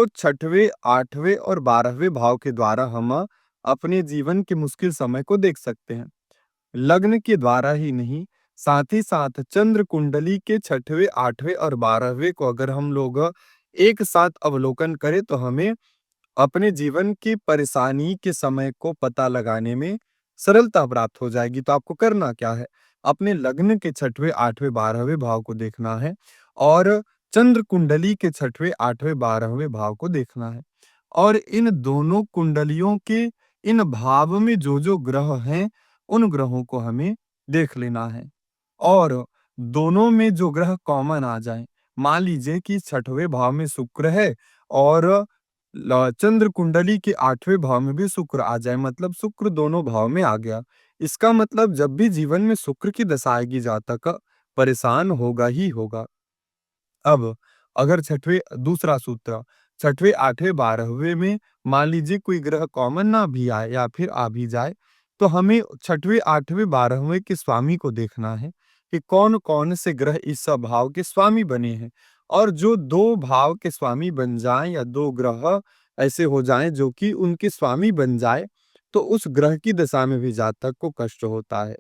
तो छठवें, 8वें और 12वें भाव के द्वारा हम अपने जीवन के मुश्किल समय को देख सकते हैं। लग्न के द्वारा ही नहीं, साथ ही साथ चंद्र कुंडली के छठवें, 8वें और 12वें को अगर हम लोग एक साथ अवलोकन करें तो हमें अपने जीवन की परेशानी के समय को पता लगाने में सरलता प्राप्त हो जाएगी। तो आपको करना क्या है? अपने लग्न के छठवें, 8वें, 12वें भाव को देखना है और चंद्र कुंडली के छठवें, 8वें, 12वें भाव को देखना है। और इन दोनों कुंडलियों के इन भाव में जो-जो ग्रह हैं, उन ग्रहों को हमें देख लेना है। और दोनों में जो ग्रह कॉमन आ जाएँ, मान लीजिए कि छठवें भाव में शुक्र है और चंद्र कुंडली के 8वें भाव में भी शुक्र आ जाए, मतलब शुक्र दोनों भाव में आ गया। इसका मतलब जब भी जीवन में शुक्र की दशा आएगी, जातक परेशान होगा ही होगा। अब अगर छठवें दूसरा सूत्र, छठवें, 8वें, 12वें में मान लीजिए कोई ग्रह कॉमन ना भी आए या फिर आ भी जाए, तो हमें छठवें, 8वें, 12वें के स्वामी को देखना है कि कौन-कौन से ग्रह इस भाव के स्वामी बने हैं। और जो 2 भाव के स्वामी बन जाएँ या 2 ग्रह ऐसे हो जाएँ जो कि उनके स्वामी बन जाए, तो उस ग्रह की दशा में भी जातक को कष्ट होता है।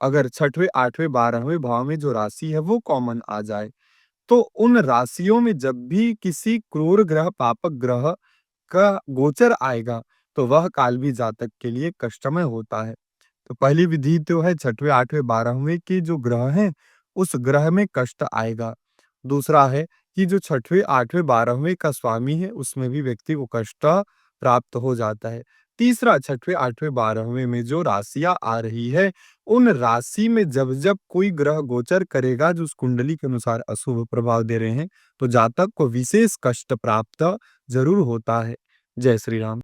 अगर छठवें, 8वें, 12वें भाव में जो राशि है वो कॉमन आ जाए, तो उन राशियों में जब भी किसी क्रूर ग्रह, पापक ग्रह का गोचर आएगा, तो वह काल भी जातक के लिए कष्टमय होता है। तो पहली विधि तो है छठवें, 8वें, 12वें के जो ग्रह हैं, उस ग्रह में कष्ट आएगा। दूसरा है कि जो छठवें, 8वें, 12वें का स्वामी है, उसमें भी व्यक्ति को कष्ट प्राप्त हो जाता है। तीसरा, छठवें, 8वें, 12वें में जो राशियाँ आ रही है, उन राशि में जब-जब कोई ग्रह गोचर करेगा जो उस कुंडली के अनुसार अशुभ प्रभाव दे रहे हैं, तो जातक को विशेष कष्ट प्राप्त ज़रूर होता है। जय श्री राम।